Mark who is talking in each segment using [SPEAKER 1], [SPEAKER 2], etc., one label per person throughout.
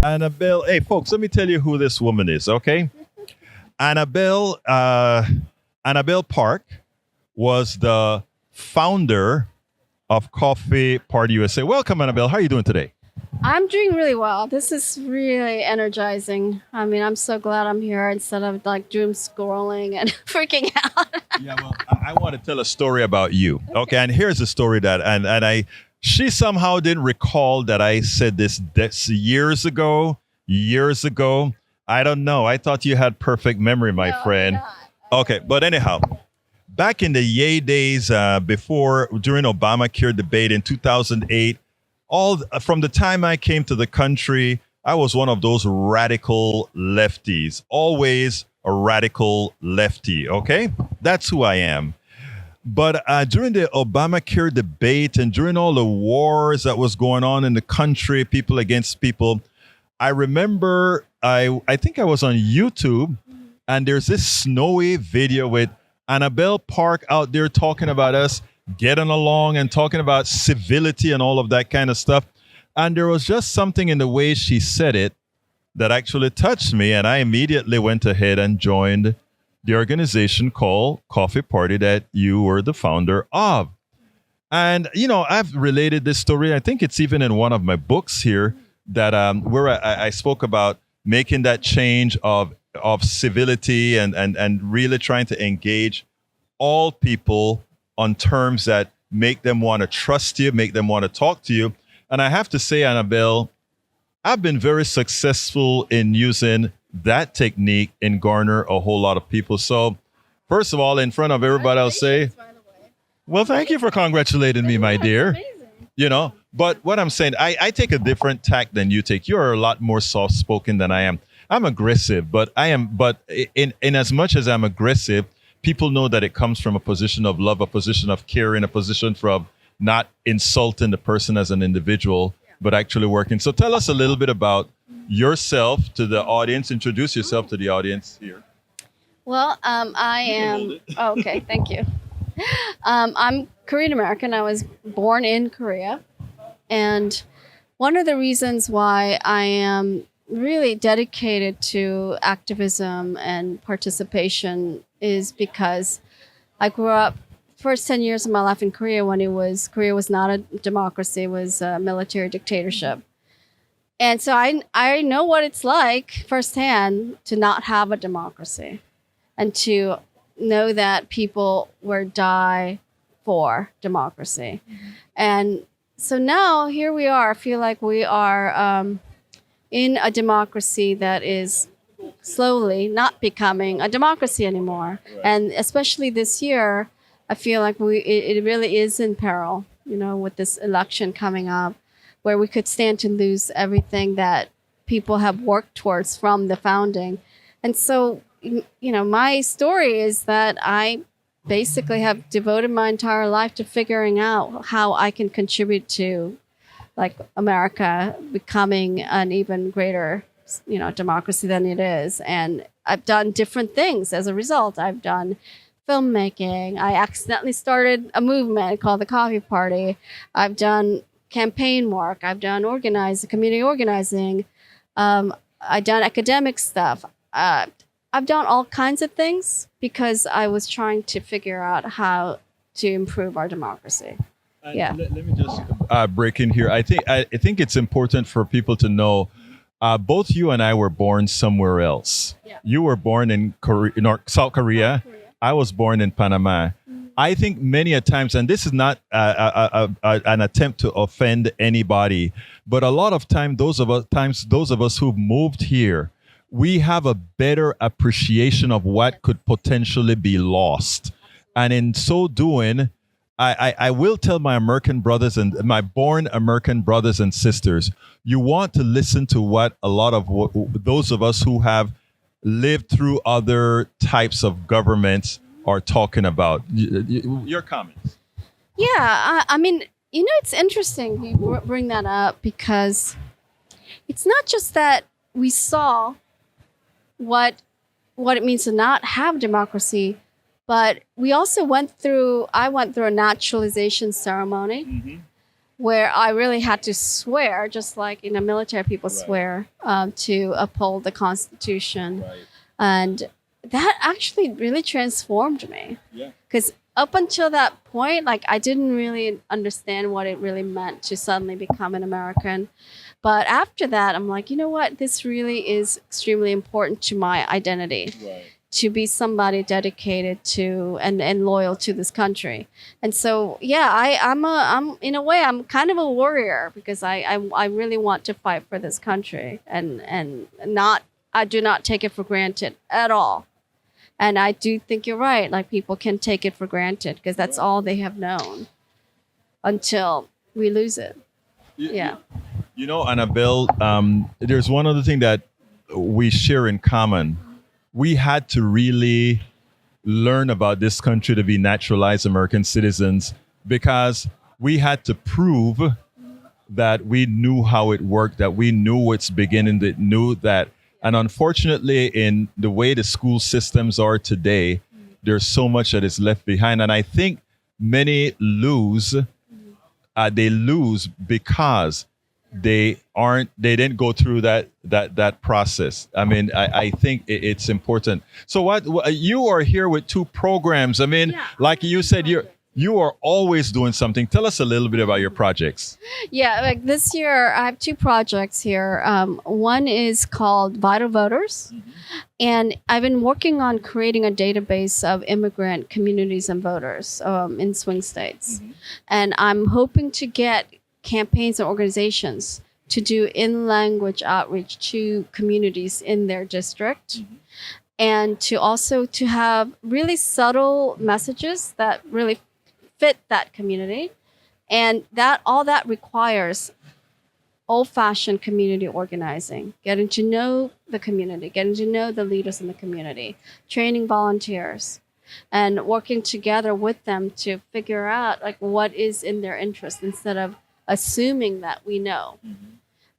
[SPEAKER 1] Annabel, hey folks, let me tell you who this woman is, okay? Annabel, Annabel Park was the founder of Coffee Party USA. Welcome, Annabel. How are you doing today?
[SPEAKER 2] I'm doing really well. This is really energizing. I mean, I'm so glad I'm here instead of like doom scrolling and freaking out.
[SPEAKER 1] Yeah, well, I want to tell a story about you. Okay, and here's a story that, and I, she somehow didn't recall that I said this years ago. Years ago, I don't know. I thought you had perfect memory, my
[SPEAKER 2] No,
[SPEAKER 1] friend.
[SPEAKER 2] I'm not.
[SPEAKER 1] Okay, but anyhow, back in the yay days, before during Obamacare debate in 2008, all from the time I came to the country, I was one of those radical lefties. Always a radical lefty. Okay, that's who I am. But during the Obamacare debate and during all the wars that was going on in the country, people against people, I remember I think I was on YouTube and there's this snowy video with Annabelle Park out there talking about us getting along and talking about civility and all of that kind of stuff. And there was just something in the way she said it that actually touched me. And I immediately went ahead and joined the organization called Coffee Party that you were the founder of. And, you know, I've related this story. I think it's even in one of my books here that where I spoke about making that change of civility and really trying to engage all people on terms that make them want to trust you, make them want to talk to you. And I have to say, Annabelle, I've been very successful in using that technique and garner a whole lot of people. So, first of all, in front of everybody, I'll say,
[SPEAKER 2] Congratulations, by the way.
[SPEAKER 1] well, thank you for congratulating me, my
[SPEAKER 2] That's
[SPEAKER 1] dear.
[SPEAKER 2] amazing.
[SPEAKER 1] You know, but what I'm saying, I take a different tack than you take. You're a lot more soft spoken than I am. I'm aggressive, but in as much as I'm aggressive, people know that it comes from a position of love, a position of caring, a position from not insulting the person as an individual, but actually working. So tell us a little bit about yourself to the audience. Introduce yourself to the audience here.
[SPEAKER 2] Well, I
[SPEAKER 1] hold
[SPEAKER 2] am.
[SPEAKER 1] it.
[SPEAKER 2] Oh, okay, thank you. I'm Korean American. I was born in Korea. And one of the reasons why I am really dedicated to activism and participation is because I grew up first 10 years of my life in Korea when Korea was not a democracy, it was a military dictatorship. And so I know what it's like firsthand to not have a democracy and to know that people would die for democracy. And so now here we are. I feel like we are in a democracy that is slowly not becoming a democracy anymore.
[SPEAKER 1] Right.
[SPEAKER 2] And especially this year, I feel like it really is in peril, you know, with this election coming up, where we could stand to lose everything that people have worked towards from the founding. And so, you know, my story is that I basically have devoted my entire life to figuring out how I can contribute to like America becoming an even greater, you know, democracy than it is. And I've done different things as a result. I've done filmmaking. I accidentally started a movement called the Coffee Party. I've done campaign work. I've done community organizing. I've done academic stuff. I've done all kinds of things because I was trying to figure out how to improve our democracy. Yeah.
[SPEAKER 1] Let me just break in here. I think it's important for people to know. Both you and I were born somewhere else.
[SPEAKER 2] Yeah.
[SPEAKER 1] You were born in South Korea. I was born in Panama. I think many a times, and this is not an attempt to offend anybody, but a lot of those of us who've moved here, we have a better appreciation of what could potentially be lost, and in so doing, I will tell my American brothers and my born American brothers and sisters, you want to listen to what a lot of those of us who have lived through other types of governments are talking about. Your comments.
[SPEAKER 2] Yeah. I mean, you know, it's interesting you bring that up because it's not just that we saw what it means to not have democracy, but we also I went through a naturalization ceremony where I really had to swear, just like in the military, people
[SPEAKER 1] Right.
[SPEAKER 2] swear to uphold the Constitution.
[SPEAKER 1] Right.
[SPEAKER 2] And that actually really transformed me.
[SPEAKER 1] Yeah.
[SPEAKER 2] Because up until that point, like I didn't really understand what it really meant to suddenly become an American. But after that, I'm like, you know what? This really is extremely important to my identity.
[SPEAKER 1] Right.
[SPEAKER 2] To be somebody dedicated to and loyal to this country. And so yeah, I'm in a way I'm kind of a warrior because I really want to fight for this country and not I do not take it for granted at all. And I do think you're right, like people can take it for granted because that's
[SPEAKER 1] Right.
[SPEAKER 2] all they have known until we lose it.
[SPEAKER 1] You-
[SPEAKER 2] Yeah.
[SPEAKER 1] You know, Annabelle, there's one other thing that we share in common. We had to really learn about this country to be naturalized American citizens because we had to prove that we knew how it worked, that we knew its beginning, that knew that. And unfortunately, in the way the school systems are today, there's so much that is left behind. And I think many lose. They lose because they didn't go through that process. I mean, I think it's important. So what you are here with two programs. I mean,
[SPEAKER 2] Yeah,
[SPEAKER 1] like you said, you are always doing something. Tell us a little bit about your projects.
[SPEAKER 2] Yeah, like this year I have two projects here. One is called Vital Voters, and I've been working on creating a database of immigrant communities and voters in swing states. And I'm hoping to get campaigns and organizations to do in-language outreach to communities in their district. And to also to have really subtle messages that really fit that community. And that all that requires old-fashioned community organizing, getting to know the community, getting to know the leaders in the community, training volunteers, and working together with them to figure out like what is in their interest instead of assuming that we know.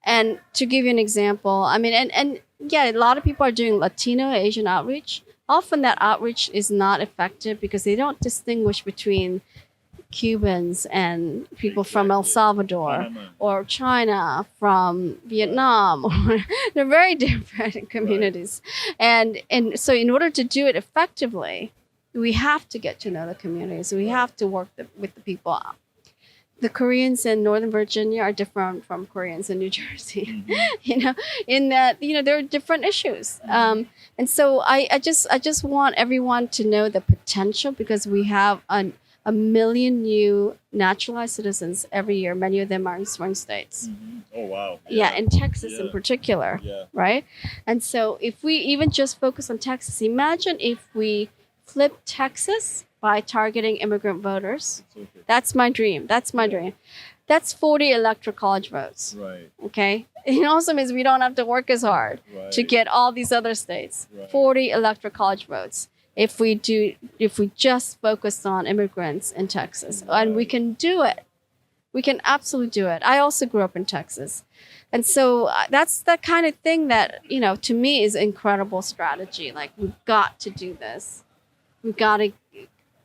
[SPEAKER 2] And to give you an example, I mean, and yeah, a lot of people are doing Latino, Asian outreach. Often that outreach is not effective because they don't distinguish between Cubans and people from El Salvador or China from Vietnam. They're very different communities. And so in order to do it effectively, we have to get to know the communities. We have to work with the people. The Koreans in Northern Virginia are different from Koreans in New Jersey, you know, in that, you know, there are different issues. And so I just want everyone to know the potential because we have a million new naturalized citizens every year. Many of them are in swing states.
[SPEAKER 1] Oh, wow.
[SPEAKER 2] Yeah, in Texas in
[SPEAKER 1] Yeah.
[SPEAKER 2] particular,
[SPEAKER 1] Yeah.
[SPEAKER 2] right? And so if we even just focus on Texas, imagine if we flip Texas by targeting immigrant voters. That's my dream. That's my dream. That's 40 electoral college votes.
[SPEAKER 1] Right.
[SPEAKER 2] Okay. It also means we don't have to work as hard
[SPEAKER 1] Right.
[SPEAKER 2] to get all these other states.
[SPEAKER 1] Right.
[SPEAKER 2] 40 electoral college votes. If we just focus on immigrants in Texas, and we can do it. We can absolutely do it. I also grew up in Texas. And so that's the kind of thing that, you know, to me is incredible strategy. Like we've got to do this. We've got to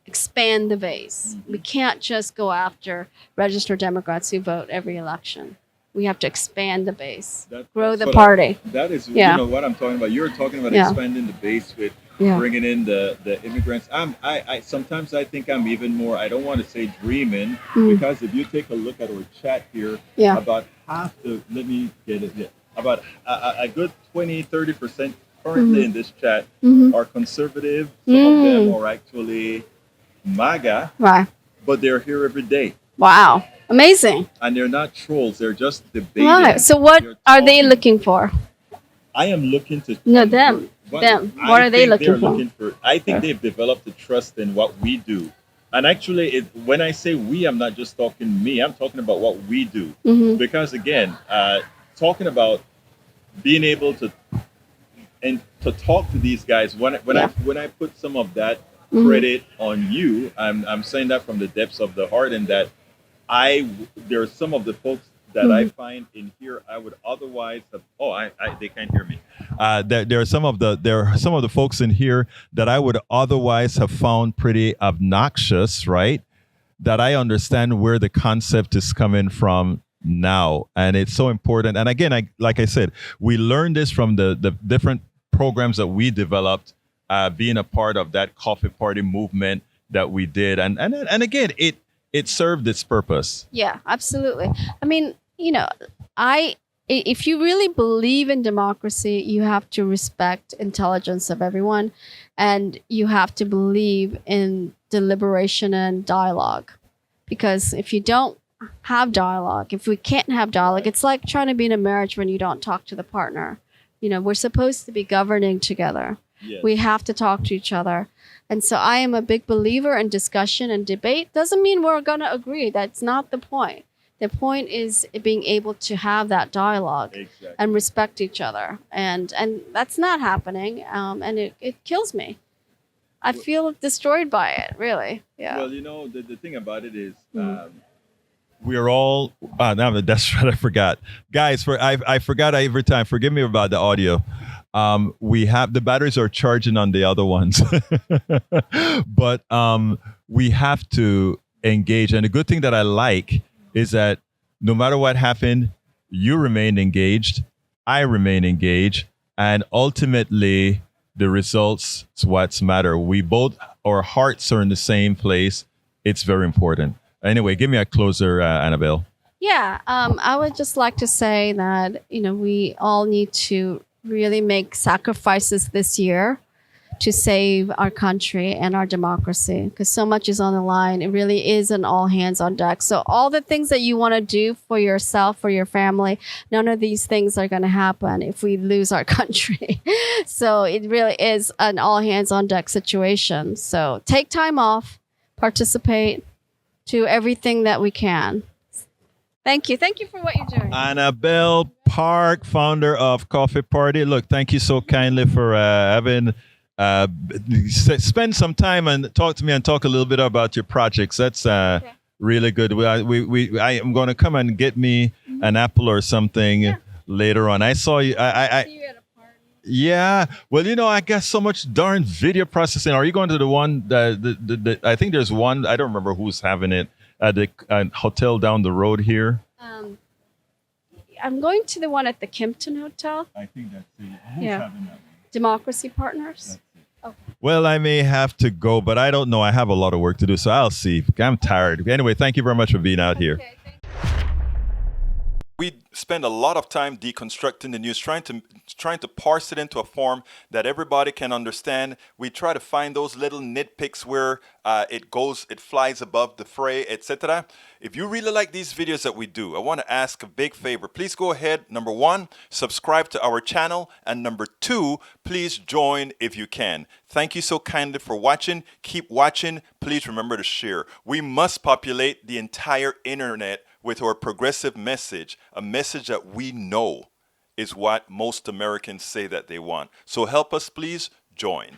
[SPEAKER 2] expand the base. We can't just go after registered Democrats who vote every election. We have to expand the base, grow the party.
[SPEAKER 1] That is,
[SPEAKER 2] Yeah.
[SPEAKER 1] you know, what I'm talking about. You're talking about
[SPEAKER 2] Yeah.
[SPEAKER 1] expanding the base with
[SPEAKER 2] Yeah.
[SPEAKER 1] bringing in the immigrants. I sometimes I think I'm even more. I don't want to say dreaming because if you take a look at our chat here,
[SPEAKER 2] Yeah.
[SPEAKER 1] about half the let me get it here, about a good 20-30% currently in this chat are conservative. Some of them are actually MAGA,
[SPEAKER 2] Right.
[SPEAKER 1] but they're here every day.
[SPEAKER 2] Wow. Amazing.
[SPEAKER 1] And they're not trolls. They're just debating.
[SPEAKER 2] Right. So what
[SPEAKER 1] They're
[SPEAKER 2] are they
[SPEAKER 1] talking.
[SPEAKER 2] looking for?
[SPEAKER 1] I am looking to
[SPEAKER 2] No, them.
[SPEAKER 1] But
[SPEAKER 2] Them.
[SPEAKER 1] I
[SPEAKER 2] What are they
[SPEAKER 1] think they're
[SPEAKER 2] looking for?
[SPEAKER 1] I think they've developed a trust in what we do. And actually, when I say we, I'm not just talking me. I'm talking about what we do. Because again, talking about being able to talk to these guys. When I put some of that credit on you, I'm saying that from the depths of the heart, and that there are some of the folks that I find in here I would otherwise have. Oh, they can't hear me. There are some of the folks in here that I would otherwise have found pretty obnoxious, right? that I understand where the concept is coming from now. And it's so important. And again, like I said, we learned this from the different programs that we developed, being a part of that coffee party movement that we did. And again, it served its purpose.
[SPEAKER 2] Yeah, absolutely. I mean, if you really believe in democracy, you have to respect intelligence of everyone, and you have to believe in deliberation and dialogue. Because if you don't have dialogue, if we can't have dialogue, it's like trying to be in a marriage when you don't talk to the partner. We're supposed to be governing together.
[SPEAKER 1] Yes.
[SPEAKER 2] We have to talk to each other. And so I am a big believer in discussion and debate. Doesn't mean we're going to agree. That's not the point. The point is being able to have that dialogue.
[SPEAKER 1] Exactly.
[SPEAKER 2] And respect each other. And that's not happening. And it kills me. I feel destroyed by it, really. Yeah.
[SPEAKER 1] Well, the thing about it is we are all, now that's what I forgot. Guys, I forgot every time. Forgive me about the audio. We have, the batteries are charging on the other ones. But we have to engage. And the good thing that I like is that no matter what happened, you remain engaged, I remain engaged, and ultimately the results is what's matter. We both, our hearts are in the same place. It's very important. Anyway, give me a closer, Annabelle.
[SPEAKER 2] Yeah, I would just like to say that, we all need to really make sacrifices this year to save our country and our democracy, because so much is on the line. It really is an all hands on deck. So all the things that you want to do for yourself, for your family, none of these things are going to happen if we lose our country. So it really is an all hands on deck situation. So take time off, participate, do everything that we can. Thank you. Thank you for what you're doing.
[SPEAKER 1] Annabel Park, founder of Coffee Party. Look, thank you so kindly for having spend some time and talk to me and talk a little bit about your projects. That's
[SPEAKER 2] Okay.
[SPEAKER 1] really good. I am going to come and get me an apple or something later on. I saw you.
[SPEAKER 2] See you at a party.
[SPEAKER 1] Yeah. Well, I got so much darn video processing. Are you going to the one that I think there's one, I don't remember who's having it at the hotel down the road here?
[SPEAKER 2] I'm going to the one at the Kimpton Hotel.
[SPEAKER 1] I think that's it.
[SPEAKER 2] Yeah.
[SPEAKER 1] Having that one?
[SPEAKER 2] Democracy Partners.
[SPEAKER 1] Well, I may have to go, but I don't know. I have a lot of work to do, so I'll see. I'm tired. Anyway, thank you very much for being out here.
[SPEAKER 2] Okay, thank you.
[SPEAKER 1] We spend a lot of time deconstructing the news, trying to parse it into a form that everybody can understand. We try to find those little nitpicks where it flies above the fray, etc. If you really like these videos that we do, I want to ask a big favor. Please go ahead. Number 1, subscribe to our channel. And number 2, please join if you can. Thank you so kindly for watching. Keep watching. Please remember to share. We must populate the entire internet with our progressive message, a message that we know is what most Americans say that they want. So help us, please join.